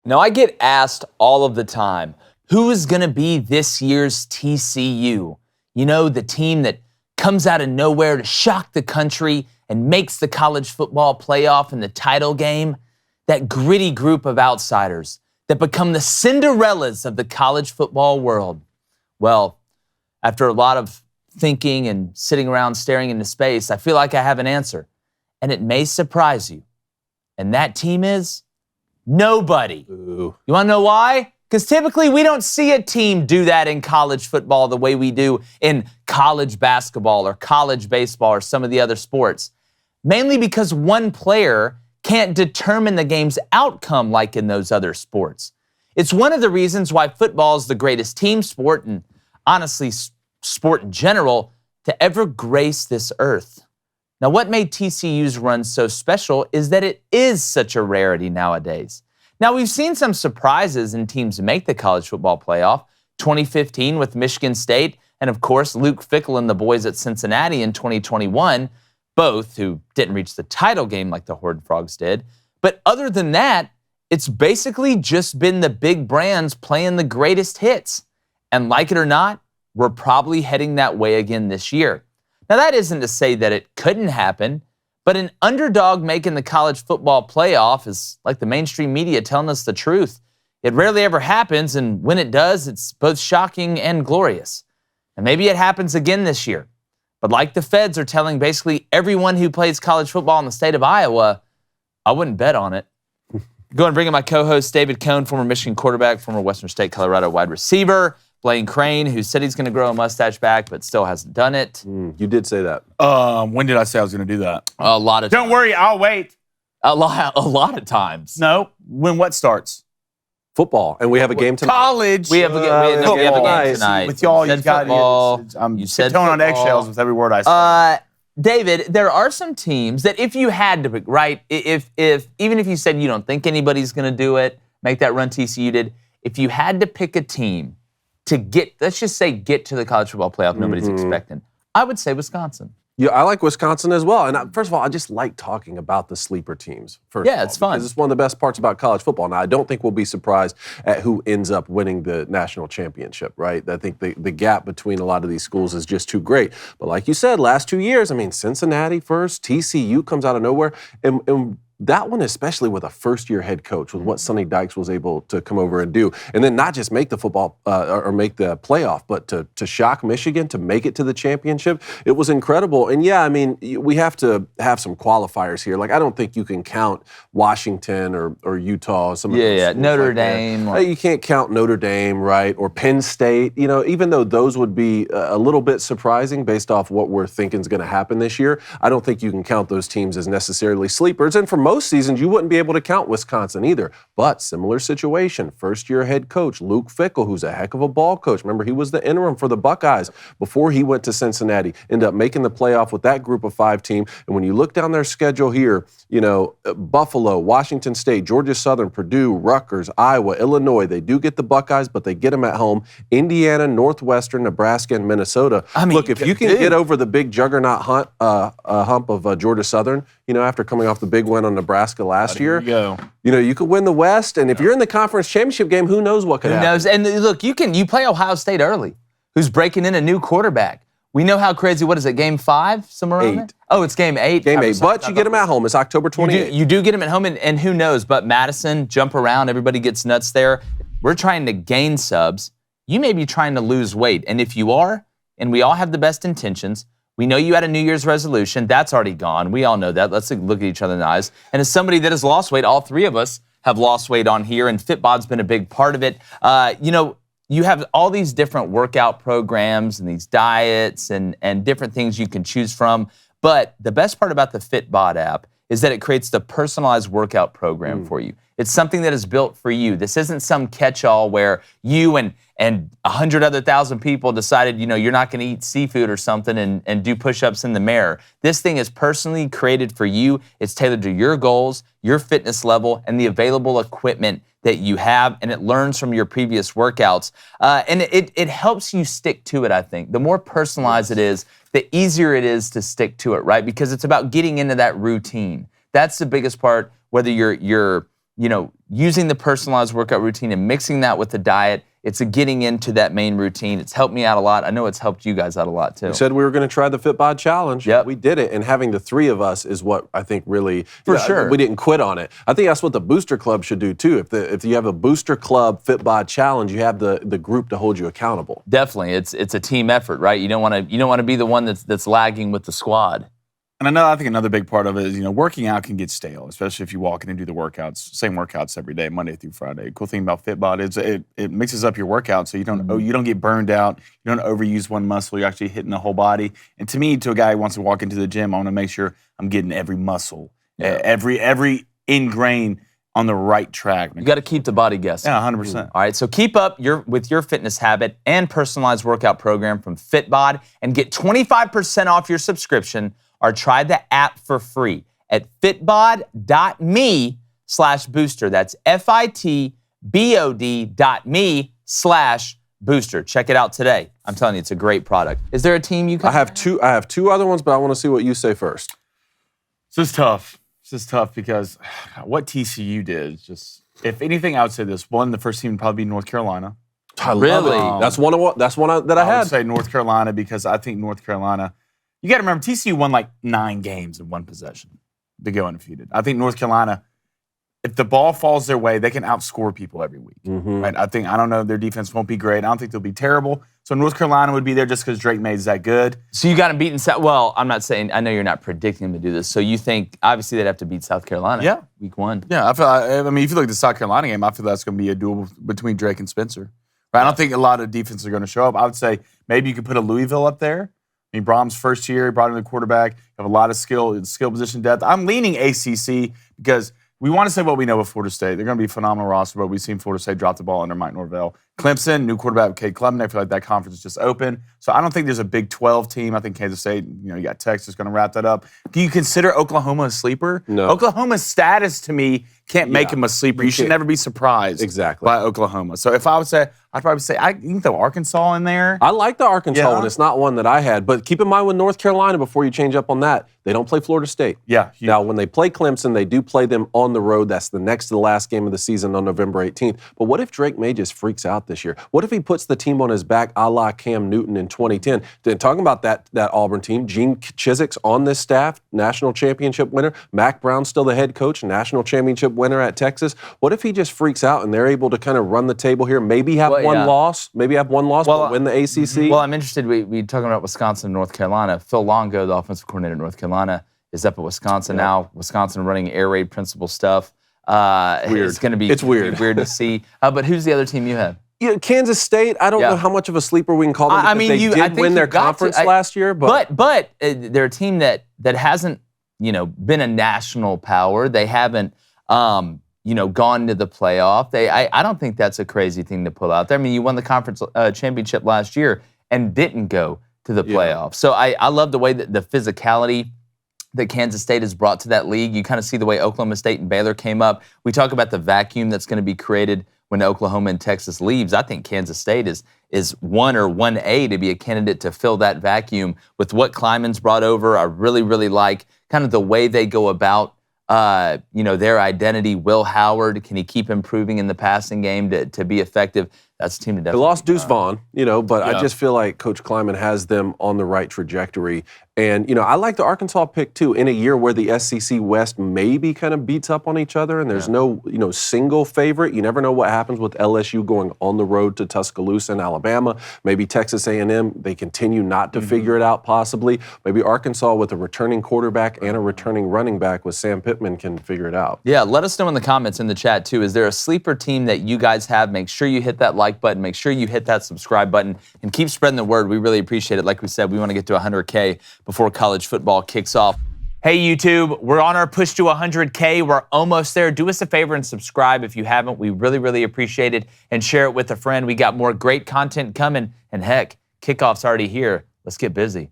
Now, I get asked all of the time, who is going to be this year's TCU? You know, the team that comes out of nowhere to shock the country and makes the college football playoff in the title game. That gritty group of outsiders that become the Cinderellas of the college football world. Well, after a lot of thinking and sitting around staring into space, I feel like I have an answer. And it may surprise you. And that team is nobody. Ooh. You want to know why? Because typically we don't see a team do that in college football the way we do in college basketball or college baseball or some of the other sports. Mainly because one player can't determine the game's outcome like in those other sports. It's one of the reasons why football is the greatest team sport and honestly sport in general to ever grace this earth. Now, what made TCU's run so special is that it is such a rarity nowadays. Now, we've seen some surprises in teams make the college football playoff. 2015 with Michigan State, and of course, Luke Fickell and the boys at Cincinnati in 2021, both who didn't reach the title game like the Horned Frogs did. But other than that, it's basically just been the big brands playing the greatest hits. And like it or not, we're probably heading that way again this year. Now, that isn't to say that it couldn't happen, but an underdog making the college football playoff is like the mainstream media telling us the truth. It rarely ever happens, and when it does, it's both shocking and glorious. And maybe it happens again this year. But like the feds are telling basically everyone who plays college football in the state of Iowa, I wouldn't bet on it. Go and bring in my co-host, David Cohn, former Michigan quarterback, former Western State Colorado wide receiver, Blaine Crane, who said he's going to grow a mustache back, but still hasn't done it. You did say that. When did I say I was going to do that? A lot of Don't worry, I'll wait. A lot of times. No, when what starts? Football, and we have a game tonight. College. We have a game tonight. With y'all, You you said got football. I'm You said tiptoeing on football. eggshells with every word I say. David, there are some teams that if you had to pick, right, if even if you said you don't think anybody's going to do it, make that run TCU did, if you had to pick a team to get, let's just say get to the college football playoff, nobody's expecting, I would say Wisconsin. Yeah, I like Wisconsin as well. And first of all, I just like talking about the sleeper teams. Yeah, it's fun. Because it's one of the best parts about college football. Now, I don't think we'll be surprised at who ends up winning the national championship, right? I think the gap between a lot of these schools is just too great. But like you said, last 2 years, I mean, Cincinnati first, TCU comes out of nowhere. And that one, especially with a first-year head coach, with what Sonny Dykes was able to come over and do, and then not just make the football or make the playoff, but to shock Michigan, to make it to the championship, it was incredible. And yeah, I mean, we have to have some qualifiers here. Like, I don't think you can count Washington or Utah. Some of those schools Notre like Dame. that. You can't count Notre Dame, right? Or Penn State. You know, even though those would be a little bit surprising based off what we're thinking is going to happen this year, I don't think you can count those teams as necessarily sleepers. And for most seasons, you wouldn't be able to count Wisconsin either. But similar situation, first-year head coach Luke Fickell, who's a heck of a ball coach. Remember, he was the interim for the Buckeyes before he went to Cincinnati. Ended up making the playoff with that group of 5 team. And when you look down their schedule here, you know, Buffalo, Washington State, Georgia Southern, Purdue, Rutgers, Iowa, Illinois, they do get the Buckeyes, but they get them at home. Indiana, Northwestern, Nebraska, and Minnesota. I mean, look, if you can get over the big juggernaut hump of Georgia Southern, you know, after coming off the big win on Nebraska last year, you know, you could win the West. And if you're in the conference championship game, who knows what could happen? Who knows? And look, you play Ohio State early, who's breaking in a new quarterback. We know how crazy, what is it, game 5? Somewhere around there? Oh, it's game 8. Game 8, but you get them at home. It's October 28th. You do get them at home, and who knows, but Madison, jump around, everybody gets nuts there. We're trying to gain subs. You may be trying to lose weight, and if you are, and we all have the best intentions, we know you had a New Year's resolution. That's already gone. We all know that. Let's look at each other in the eyes. And as somebody that has lost weight, all 3 of us have lost weight on here, and FitBod's been a big part of it. You know, you have all these different workout programs and these diets and different things you can choose from. But the best part about the FitBod app is that it creates the personalized workout program for you. It's something that is built for you. This isn't some catch-all where you and 100 other thousand people decided, you know, you're not going to eat seafood or something and do push-ups in the mirror. This thing is personally created for you. It's tailored to your goals, your fitness level, and the available equipment that you have, and it learns from your previous workouts. And it helps you stick to it, I think. The more personalized it is, the easier it is to stick to it, right? Because it's about getting into that routine. That's the biggest part, whether you're using the personalized workout routine and mixing that with the diet. It's getting into that main routine. It's helped me out a lot. I know it's helped you guys out a lot too. We said we were going to try the FitBod Challenge. Yep. We did it, and having the three of us is what I think really, For sure. we didn't quit on it. I think that's what the Booster Club should do too. If you have a Booster Club FitBod Challenge, you have the group to hold you accountable. Definitely, it's a team effort, right? You don't want to be the one that's lagging with the squad. And I think another big part of it is, working out can get stale, especially if you walk in and do the workouts, same workouts every day, Monday through Friday. Cool thing about FitBod is it mixes up your workout, so you don't get burned out, you don't overuse one muscle, you're actually hitting the whole body. And to me, to a guy who wants to walk into the gym, I want to make sure I'm getting every muscle, every ingrain on the right track. You got to keep the body guessing. Yeah, 100%. All right, so keep up with your fitness habit and personalized workout program from FitBod and get 25% off your subscription or try the app for free at fitbod.me/booster. That's fitbod.me/booster. Check it out today. I'm telling you, it's a great product. Is there a team you can? I have two other ones, but I want to see what you say first. This is tough. This is tough because what TCU did is just, if anything, I would say this. One, the first team would probably be North Carolina. I love it. That's one that I had. I would say North Carolina because I think North Carolina, you got to remember, TCU won like 9 games in one possession to go undefeated. I think North Carolina, if the ball falls their way, they can outscore people every week. Right? I don't know, their defense won't be great. I don't think they'll be terrible. So North Carolina would be there just because Drake May is that good. So you got them beating South. Well, I'm not saying. I know you're not predicting them to do this. So you think obviously they'd have to beat South Carolina. Week 1. Yeah, I mean, if you look at the South Carolina game, I feel that's going to be a duel between Drake and Spencer. Right? I don't think a lot of defenses are going to show up. I would say maybe you could put a Louisville up there. I mean, Brahms' first year, he brought in the quarterback. You have a lot of skill position depth. I'm leaning ACC because we want to say what we know of Florida State. They're going to be a phenomenal roster, but we've seen Florida State drop the ball under Mike Norvell. Clemson, new quarterback Cade Klubnik. I feel like that conference is just open. So I don't think there's a Big 12 team. I think Kansas State, you got Texas going to wrap that up. Do you consider Oklahoma a sleeper? No. Oklahoma's status to me can't make him a sleeper. You should never be surprised by Oklahoma. So if I would say, I'd probably say you can throw Arkansas in there. I like the Arkansas one. It's not one that I had. But keep in mind with North Carolina, before you change up on that, they don't play Florida State. Yeah. Now, when they play Clemson, they do play them on the road. That's the next to the last game of the season on November 18th. But what if Drake May just freaks out this year? What if he puts the team on his back a la Cam Newton in 2010? Then talking about that Auburn team, Gene Chizik's on this staff, national championship winner. Mac Brown's still the head coach, national championship winner at Texas. What if he just freaks out and they're able to kind of run the table here, maybe have one loss, but win the ACC? Well, I'm interested. We talking about Wisconsin and North Carolina. Phil Longo, the offensive coordinator at North Carolina, is up at Wisconsin now. Wisconsin running air raid principal stuff. Weird. It's going to be weird to see. But who's the other team you have? Kansas State, I don't know how much of a sleeper we can call them. I mean, they did win their conference last year, but they're a team that hasn't been a national power. They haven't gone to the playoff. I don't think that's a crazy thing to pull out there. I mean, you won the conference championship last year and didn't go to the playoff. So I love the way that the physicality that Kansas State has brought to that league. You kind of see the way Oklahoma State and Baylor came up. We talk about the vacuum that's going to be created when Oklahoma and Texas leaves. I think Kansas State is 1 or 1A to be a candidate to fill that vacuum with what Kleiman's brought over. I really, really like kind of the way they go about their identity. Will Howard, can he keep improving in the passing game to be effective? That's a team to definitely. They lost Deuce Vaughn, but I just feel like Coach Kleiman has them on the right trajectory. And, I like the Arkansas pick, too, in a year where the SEC West maybe kind of beats up on each other and there's no, single favorite. You never know what happens with LSU going on the road to Tuscaloosa and Alabama. Maybe Texas A&M, they continue not to figure it out possibly. Maybe Arkansas with a returning quarterback and a returning running back with Sam Pittman can figure it out. Yeah, let us know in the comments in the chat, too. Is there a sleeper team that you guys have? Make sure you hit that like button. Make sure you hit that subscribe button and keep spreading the word. We really appreciate it. Like we said, we want to get to 100K before college football kicks off. Hey, YouTube, we're on our push to 100K. We're almost there. Do us a favor and subscribe if you haven't. We really, really appreciate it. And share it with a friend. We got more great content coming. And heck, kickoff's already here. Let's get busy.